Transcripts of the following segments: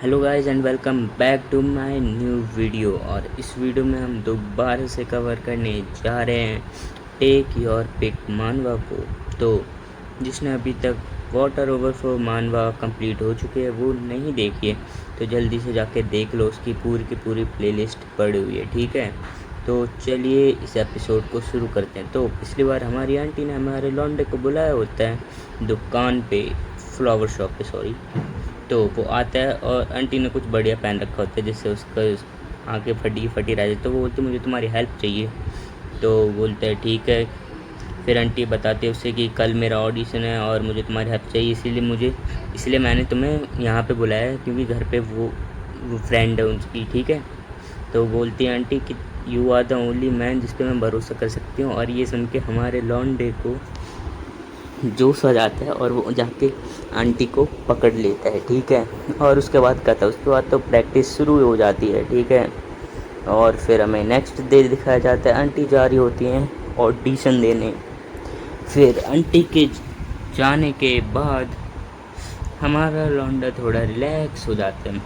Hello guys and welcome back to my new video. और इस video में हम दोबारा से कवर करने जा रहे हैं टेक योर पिक मानवा को। तो जिसने अभी तक वाटर ओवरफ्लो मानवा कंप्लीट हो चुके हैं वो नहीं देखी है तो जल्दी से जाके देख लो, उसकी पूरी की पूरी प्लेलिस्ट पड़ी हुई है, ठीक है। तो चलिए इस एपिसोड को शुरू करते हैं। तो पिछली बार हमारी आंटी ने हमारे लौंडे को बुलाया होता है दुकान पे, फ्लावर शॉप पे सॉरी। तो वो आता है और आंटी ने कुछ बढ़िया पहन रखा होता है जिससे उसका आंखें फटी फटी रह जाती। तो वो बोलती मुझे तुम्हारी हेल्प चाहिए। तो बोलता है ठीक है। फिर आंटी बताती है उससे कि कल मेरा ऑडिशन है और मुझे तुम्हारी हेल्प चाहिए, इसलिए मैंने तुम्हें यहाँ पे बुलाया है क्योंकि घर पे वो फ्रेंड है उसकी, ठीक है। तो बोलती है आंटी कि you are the only man जिस पे मैं भरोसा कर सकती हूँ। और ये सुन के हमारे लॉन्डे को जोश आ जाता है और वो जाके आंटी को पकड़ लेता है, ठीक है। और उसके बाद क्या था, उसके बाद तो प्रैक्टिस शुरू हो जाती है, ठीक है। और फिर हमें नेक्स्ट डे दिखाया जाता है, आंटी जा रही होती हैं ऑडिशन देने। फिर आंटी के जाने के बाद हमारा लौंडा थोड़ा रिलैक्स हो जाता है।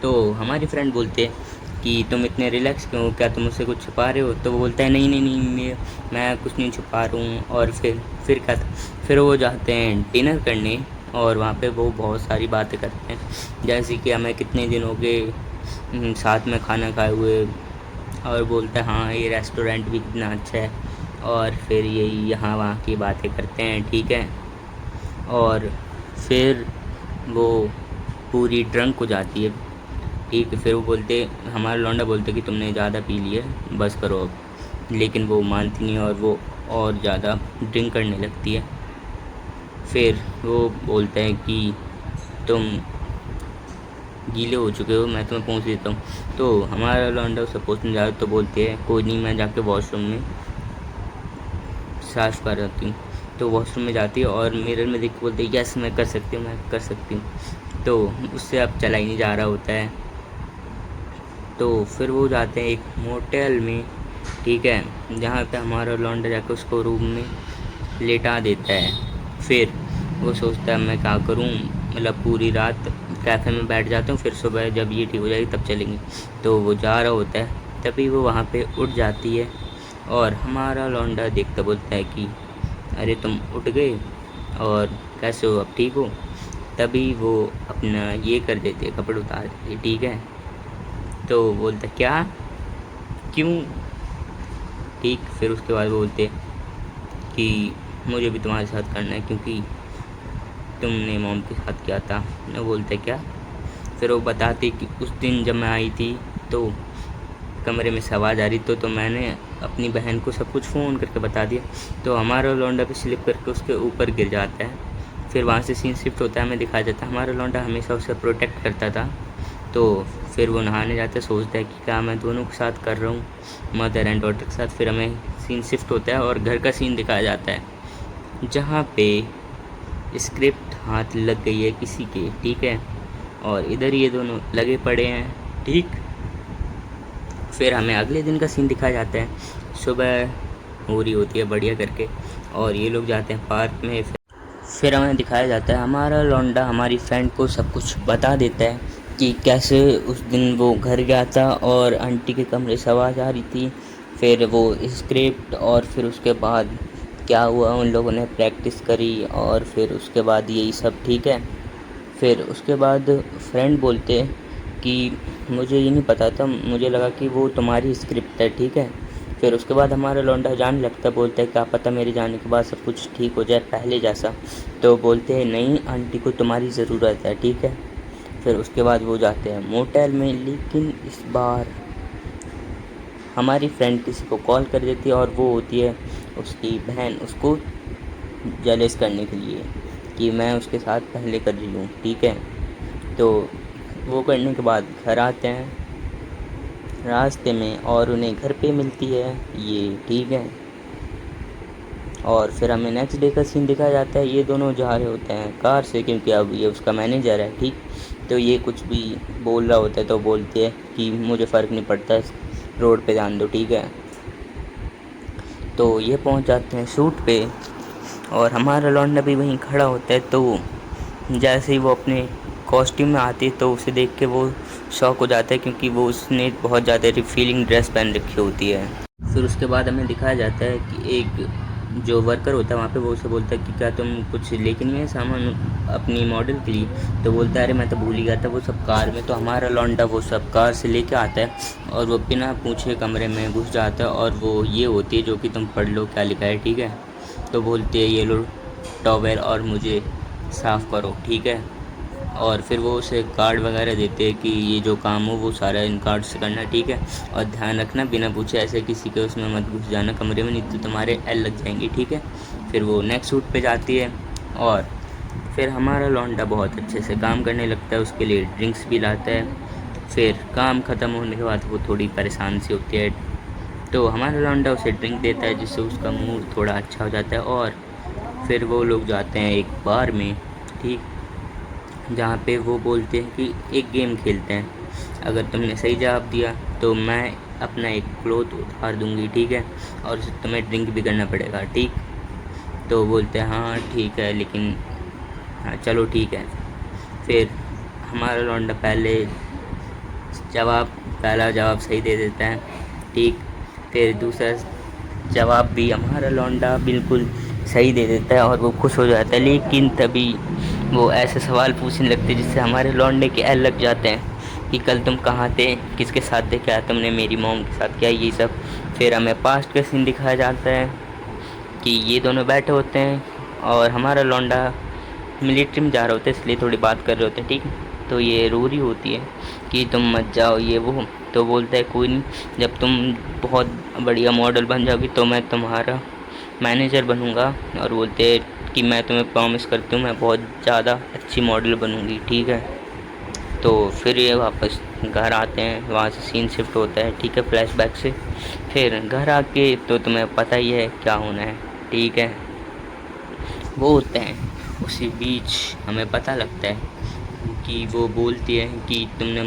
तो हमारी फ्रेंड बोलते हैं कि तुम इतने रिलैक्स क्यों हो, क्या तुम मुझसे कुछ छुपा रहे हो। तो वो बोलता है नहीं नहीं नहीं, मैं कुछ नहीं छुपा रहा हूँ। और फिर क्या था, फिर वो जाते हैं डिनर करने और वहाँ पे वो बहुत सारी बातें करते हैं, जैसे कि हमें कितने दिन हो गए साथ में खाना खाए हुए। और बोलता है हाँ ये रेस्टोरेंट भी कितना अच्छा है। और फिर यही यहाँ वहाँ की बातें करते हैं, ठीक है। और फिर वो पूरी ड्रंक हो जाती है, ठीक है। फिर वो बोलते, हमारा लौंडा बोलते कि तुमने ज़्यादा पी लिया, बस करो अब। लेकिन वो मानती नहीं और वो और ज़्यादा ड्रिंक करने लगती है। फिर वो बोलते हैं कि तुम गीले हो चुके हो, मैं तुम्हें पहुँच देता हूँ। तो हमारा लौंडा उसे पहुँचने जा रहा तो बोलते हैं कोई नहीं, मैं जाके वॉशरूम में साफ़ कर आती हूँ। तो वॉशरूम में जाती है और मिरर में देख के बोलते हैं यस मैं कर सकती हूँ, मैं कर सकती हूँ। तो उससे अब चला ही नहीं जा रहा होता है। तो फिर वो जाते हैं एक मोटेल में, ठीक है, जहाँ पे हमारा लौंडा जाकर उसको रूम में लेटा देता है। फिर वो सोचता है मैं क्या करूँ, मतलब पूरी रात कैफ़े में बैठ जाता हूँ, फिर सुबह जब ये ठीक हो जाएगी तब चलेंगे। तो वो जा रहा होता है, तभी वो वहाँ पे उठ जाती है और हमारा लौंडा देखता बोलता है कि अरे तुम उठ गए और कैसे हो, अब ठीक हो। तभी वो अपना ये कर देते, कपड़े उतार देते, ठीक है। तो बोलता क्या, क्यों, ठीक। फिर उसके बाद वो बोलते कि मुझे भी तुम्हारे साथ करना है क्योंकि तुमने मॉम के साथ किया था। वो बोलते क्या। फिर वो बताती कि उस दिन जब मैं आई थी तो कमरे में से आवाज़ आ रही तो मैंने अपनी बहन को सब कुछ फ़ोन करके बता दिया। तो हमारा लौंडा भी स्लिप करके उसके ऊपर गिर जाता है। फिर वहाँ से सीन शिफ्ट होता है, हमें दिखाया जाता है हमारा लौंडा हमेशा उसे प्रोटेक्ट करता था। तो फिर वो नहाने जाता है, सोचता है कि क्या मैं दोनों के साथ कर रहा हूँ, मदर एंड डॉटर के साथ। फिर हमें सीन शिफ्ट होता है और घर का सीन दिखाया जाता है जहाँ पे स्क्रिप्ट हाथ लग गई है किसी के, ठीक है। और इधर ये दोनों लगे पड़े हैं, ठीक। फिर हमें अगले दिन का सीन दिखाया जाता है, सुबह हो रही होती है बढ़िया करके और ये लोग जाते हैं पार्क में। फिर हमें दिखाया जाता है हमारा लौंडा हमारी फ्रेंड को सब कुछ बता देता है कि कैसे उस दिन वो घर गया था और आंटी के कमरे से आवाज़ आ रही थी। फिर वो स्क्रिप्ट और फिर उसके बाद क्या हुआ, उन लोगों ने प्रैक्टिस करी और फिर उसके बाद यही सब, ठीक है। फिर उसके बाद फ्रेंड बोलते कि मुझे ये नहीं पता था, मुझे लगा कि वो तुम्हारी स्क्रिप्ट है, ठीक है। फिर उसके बाद हमारा लौंडा जाने लगता, बोलता है क्या पता मेरे जाने के बाद सब कुछ ठीक हो जाए पहले जैसा। तो बोलते हैं नहीं आंटी को तुम्हारी ज़रूरत है, ठीक है। फिर उसके बाद वो जाते हैं मोटेल में, लेकिन इस बार हमारी फ्रेंड किसी को कॉल कर देती है और वो होती है उसकी बहन, उसको जेलस करने के लिए कि मैं उसके साथ पहले कर रही हूँ, ठीक है। तो वो करने के बाद घर आते हैं रास्ते में और उन्हें घर पे मिलती है ये, ठीक है। और फिर हमें नेक्स्ट डे का सीन दिखाया जाता है, ये दोनों जा रहे होते हैं कार से क्योंकि अब ये उसका मैनेजर है, ठीक। तो ये कुछ भी बोल रहा होता है तो बोलती है कि मुझे फ़र्क नहीं पड़ता, रोड पे ध्यान दो, ठीक है। तो ये पहुंच जाते हैं शूट पे और हमारा लौंडा भी वहीं खड़ा होता है। तो जैसे ही वो अपने कॉस्ट्यूम में आती है तो उसे देख के वो शॉक हो जाता है, क्योंकि वो उसने बहुत ज़्यादा रिफिलिंग ड्रेस पहन रखी होती है। फिर उसके बाद हमें दिखाया जाता है कि एक जो वर्कर होता है वहाँ पे, वो उसे बोलता है कि क्या तुम कुछ लेके नहीं आए सामान अपनी मॉडल के लिए। तो बोलता है अरे मैं तो भूल ही गया था, वो सब कार में। तो हमारा लौंडा वो सब कार से लेके आता है और वो बिना पूछे कमरे में घुस जाता है, और वो ये होती है जो कि तुम पढ़ लो क्या लिखा है, ठीक है। तो बोलते हैं ये लो टॉवेल और मुझे साफ़ करो, ठीक है। और फिर वो उसे कार्ड वगैरह देते हैं कि ये जो काम हो वो सारा इन कार्ड से करना, ठीक है। और ध्यान रखना बिना पूछे ऐसे किसी के उसमें मत घुस जाना कमरे में, नहीं तो तुम्हारे एल लग जाएंगी, ठीक है। फिर वो नेक्स्ट शूट पे जाती है और फिर हमारा लौंडा बहुत अच्छे से काम करने लगता है, उसके लिए ड्रिंक्स भी लाता है। फिर काम ख़त्म होने के बाद वो थोड़ी परेशान सी होती है, तो हमारा लौंडा उसे ड्रिंक देता है जिससे उसका मूड थोड़ा अच्छा हो जाता है। और फिर वो लोग जाते हैं एक बार में, ठीक, जहाँ पे वो बोलते हैं कि एक गेम खेलते हैं, अगर तुमने सही जवाब दिया तो मैं अपना एक क्लोथ उतार दूँगी, ठीक है, और उसे तुम्हें ड्रिंक भी करना पड़ेगा, ठीक। तो बोलते हैं हाँ ठीक है, लेकिन हाँ चलो ठीक है। फिर हमारा लौंडा पहला जवाब सही दे देता है, ठीक। फिर दूसरा जवाब भी हमारा लौंडा बिल्कुल सही दे देता है और वो खुश हो जाता है, लेकिन तभी वो ऐसे सवाल पूछने लगते हैं जिससे हमारे लौंडे के एल लग जाते हैं कि कल तुम कहाँ थे, किसके साथ थे, क्या तुमने मेरी मॉम के साथ किया, ये सब। फिर हमें पास्ट का सीन दिखाया जाता है कि ये दोनों बैठे होते हैं और हमारा लौंडा मिलिट्री में जा रहे होते हैं, इसलिए थोड़ी बात कर रहे होते हैं, ठीक है। तो ये रो रही होती है कि तुम मत जाओ ये वो। तो बोलता है कोई नहीं, जब तुम बहुत बढ़िया मॉडल बन जाओगी तो मैं तुम्हारा मैनेजर बनूंगा। और बोलते हैं कि मैं तुम्हें प्रॉमिस करती हूँ मैं बहुत ज़्यादा अच्छी मॉडल बनूंगी, ठीक है। तो फिर ये वापस घर आते हैं, वहाँ से सीन शिफ्ट होता है, ठीक है, फ्लैशबैक से। फिर घर आके तो तुम्हें पता ही है क्या होना है, ठीक है। वो होते हैं उसी बीच हमें पता लगता है कि वो बोलती है कि तुमने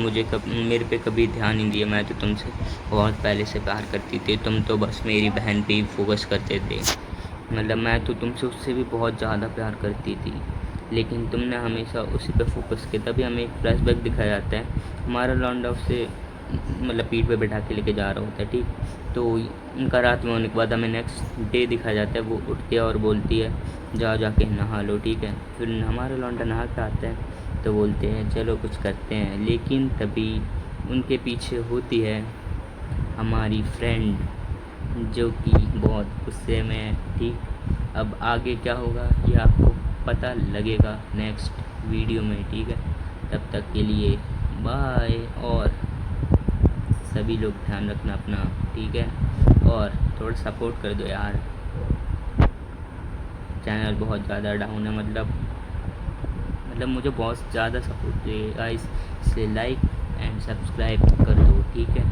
मेरे पे कभी ध्यान नहीं दिया, मैं तो तुमसे बहुत पहले से प्यार करती थी, तुम तो बस मेरी बहन पे ही फोकस करते थे। मतलब मैं तो तुमसे उससे भी बहुत ज़्यादा प्यार करती थी, लेकिन तुमने हमेशा उसी पे फोकस किया। तभी हमें एक फ्लैशबैक दिखाया जाता है, हमारा लौंडा उससे मतलब पीठ पे बैठा के लेके जा रहा होता है, ठीक। तो उनका रात में होने के बाद हमें नेक्स्ट डे दिखाया जाता है, वो उठती है और बोलती है जाओ जाके नहा लो, ठीक है। फिर हमारा लौंडा नहा के आता है तो बोलते हैं चलो कुछ करते हैं, लेकिन तभी उनके पीछे होती है हमारी फ्रेंड जो कि बहुत गुस्से में है, ठीक। अब आगे क्या होगा ये आपको पता लगेगा नेक्स्ट वीडियो में, ठीक है। तब तक के लिए बाय, और सभी लोग ध्यान रखना अपना, ठीक है। और थोड़ा सपोर्ट कर दो यार, चैनल बहुत ज़्यादा डाउन है, मतलब मुझे बहुत ज़्यादा सपोर्ट चाहिए गाइस, इसे लाइक एंड सब्सक्राइब कर दो, ठीक है।